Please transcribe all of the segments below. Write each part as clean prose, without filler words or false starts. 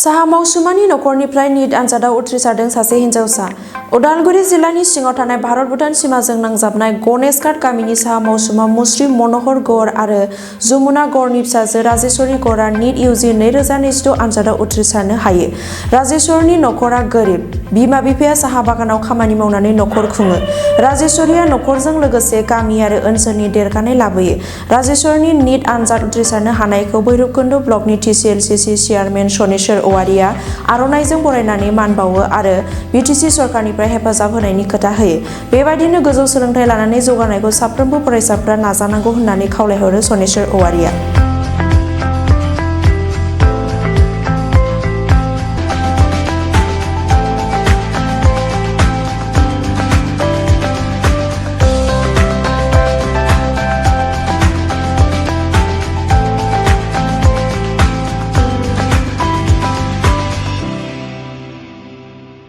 Saha मावसुमानि नखरनिफ्राय NEET आनजादाव उथ्रिसारदों सासे हिनजावसा। उदालगुरि जिल्लानि सिङाव थानाय भारत भुटान सिमाजों नांजाबनाय गणेशघाट गामिनि साहा मावसुमा मुस्रि मनोहर गौर आरो जमुना गौरनि फिसाजो राजेश्वरी गौरआ नीट UG 2026 आनजादाव उथ्रिसारनो हायो। राजेश्वरीनि नखरा गोरिब। बिमा बिफाया साहा बागानाव खामानि मावनानै नखर खुङो। राजेश्वरीया नखरजों लोगोसे गामि आरो ओनसोलनि देरगानाय लाबोयो। राजेश्वरीनि नीट आनजाद उथ्रिसारनो हानायखौ भैरबकुन्द ब्लकनि TCLCC चेयारमेन सनेश्वर औवारिया आर'नाइजों बरायनानै मान बावो आरो BTC सरकारनिफ्राय हेफाजाब होनायनि खोथा होयो। बेबायदिनो गोजौ सोलोंथाइ लानानै जौगानायखौ साफ्रोमबो फरायसाफोरा नाजानांगौ होननानै खावलायहरो सनेश्वर औवारिया।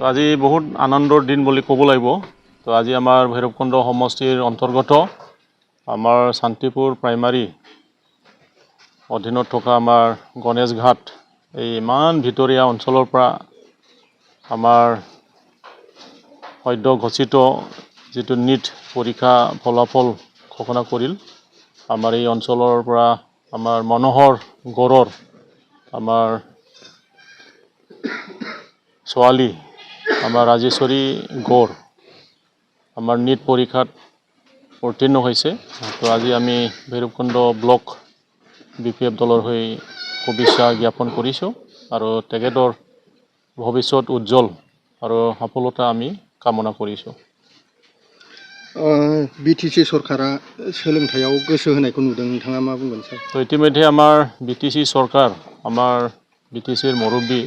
আজি বহুত আনন্দৰ দিন বুলি ক'ব লাগিব। তো আজি আমাৰ ভৈৰৱকুণ্ড সমষ্টিৰ অন্তৰ্গত আমাৰ শান্তিপুৰ প্ৰাইমাৰী অধীনত থকা আমাৰ গণেশঘাট এই ইমান ভিতৰীয়া অঞ্চলৰ পৰা আমাৰ সদ্য ঘোষিত যিটো নীট পৰীক্ষা ফলাফল ঘোষণা কৰিল। আমাৰ এই অঞ্চলৰ পৰা আমাৰ মনোহৰ গৌৰৰ আমাৰ ছোৱালী আমাৰ ৰাজেশ্বৰী গৌৰ আমাৰ নীট পৰীক্ষাত উত্তীৰ্ণ হৈছে। তো আজি আমি ভৈৰৱকুণ্ড ব্লক BPF দলৰ হৈ শুভেচ্ছা জ্ঞাপন কৰিছোঁ আৰু তেখেতৰ ভৱিষ্যত উজ্জ্বল আৰু সফলতা আমি কামনা কৰিছোঁ। BTC सरकारा सोलोंथायाव गोसो होनायखौ नुदों, नोंथाङा मा बुंगोन सार? তো ইতিমধ্যে আমাৰ BTC চৰকাৰ আমাৰ BTCৰ মুৰব্বী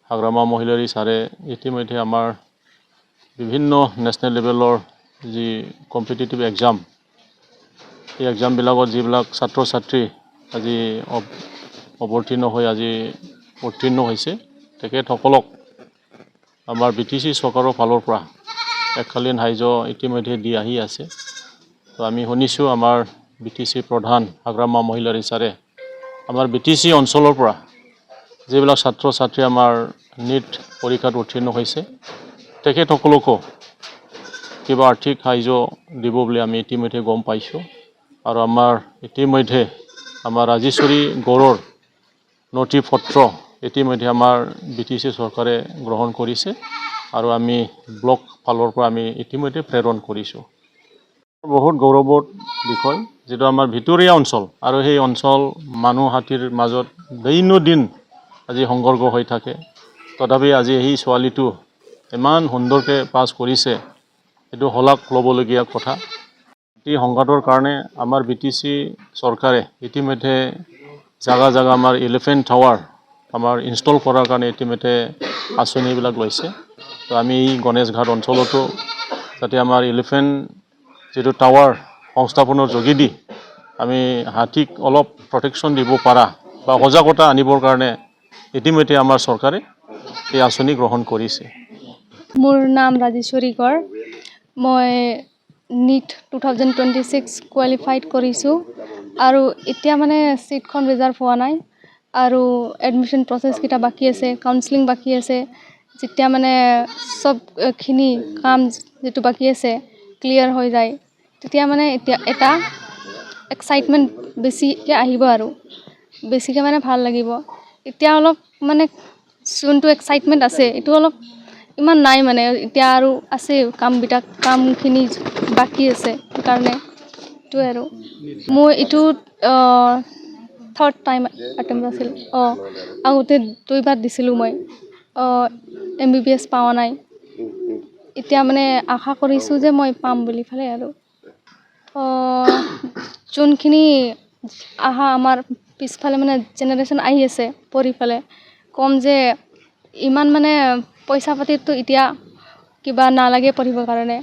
হাগ্ৰামা মহিলাৰী ছাৰে ইতিমধ্যে আমাৰ বিভিন্ন নেশ্যনেল লেভেলৰ যি কম্পিটিটিভ এক্সাম এই এক্সামবিলাকত যিবিলাক ছাত্ৰ ছাত্ৰী আজি অৱতীৰ্ণ হৈ আজি উত্তীৰ্ণ হৈছে তেখেতসকলক আমাৰ BTC চৰকাৰৰ ফালৰ পৰা এককালীন সাহায্য ইতিমধ্যে দি আহি আছে। তো আমি শুনিছোঁ আমাৰ BTC প্ৰধান হাগ্ৰামা মহিলাৰী ছাৰে আমাৰ BTC অঞ্চলৰ পৰা যিবিলাক ছাত্ৰ ছাত্ৰী আমাৰ নীট পৰীক্ষাত উত্তীৰ্ণ হৈছে তেখেতসকলকো কিবা আৰ্থিক সাহায্য দিব বুলি আমি ইতিমধ্যে গম পাইছোঁ। আৰু আমাৰ ইতিমধ্যে আমাৰ ৰাজেশ্বৰী গৌৰৰ নথি পত্ৰ ইতিমধ্যে আমাৰ BTC চৰকাৰে গ্ৰহণ কৰিছে আৰু আমি ব্লক ফালৰ পৰা আমি ইতিমধ্যে প্ৰেৰণ কৰিছোঁ। বহুত গৌৰৱৰ বিষয় যেটো আমাৰ ভিতৰীয়া অঞ্চল আৰু সেই অঞ্চল মানুহ হাতীৰ মাজত দৈনন্দিন আজি সংঘৰ্ষ হৈ থাকে। তথাপি আজি এই ছোৱালীটো ইমান সুন্দৰকৈ পাছ কৰিছে, এইটো শলাগ ল'বলগীয়া কথা। এই সংঘাতৰ কাৰণে আমাৰ BTC চৰকাৰে ইতিমধ্যে জাগা জাগা আমাৰ এলিফেণ্ট টাৱাৰ আমাৰ ইনষ্টল কৰাৰ কাৰণে ইতিমধ্যে আঁচনিবিলাক লৈছে। তো আমি এই গণেশঘাট অঞ্চলতো যাতে আমাৰ এলিফেণ্ট যিটো টাৱাৰ সংস্থাপনৰ যোগেদি আমি হাতীক অলপ প্ৰটেকশ্যন দিব পাৰা বা সজাগতা আনিবৰ কাৰণে ইতিমধ্যে আমাৰ চৰকাৰে এই আঁচনি গ্ৰহণ কৰিছে। মোৰ নাম ৰাজেশ্বৰী গৌৰ। মই নীট 2026 কোৱালিফাইড কৰিছোঁ আৰু এতিয়া মানে ছিটখন ৰিজাৰ্ভ হোৱা নাই আৰু এডমিশ্যন প্ৰচেছকেইটা বাকী আছে, কাউন্সেলিং বাকী আছে। যেতিয়া মানে চবখিনি কাম যিটো বাকী আছে ক্লিয়াৰ হৈ যায় তেতিয়া মানে এতিয়া এটা এক্সাইটমেণ্ট বেছিকৈ আহিব আৰু বেছিকৈ মানে ভাল লাগিব। এতিয়া অলপ মানে যোনটো এক্সাইটমেণ্ট আছে এইটো অলপ ইমান নাই মানে এতিয়া আৰু আছে কামখিনি বাকী আছে সেইকাৰণে এইটোৱে আৰু মোৰ এইটো থাৰ্ড টাইম এটেম্প আছিল। আগতে 2বাৰ দিছিলোঁ মই MBBS পোৱা নাই। এতিয়া মানে আশা কৰিছোঁ যে মই পাম বুলি ফালে আৰু যোনখিনি আমাৰ পিছফালে মানে জেনেৰেশ্যন আহি আছে পঢ়ি ফালে কম যে ইমান মানে পইচা পাতিতো এতিয়া কিবা নালাগে পঢ়িবৰ কাৰণে,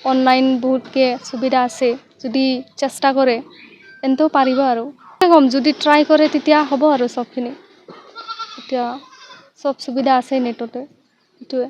অনলাইন বহুতকৈ সুবিধা আছে। যদি চেষ্টা কৰে তেন্তেও পাৰিব আৰু কম যদি ট্ৰাই কৰে তেতিয়া হ'ব আৰু চবখিনি। এতিয়া চব সুবিধা আছে নেটতে, এইটোৱে।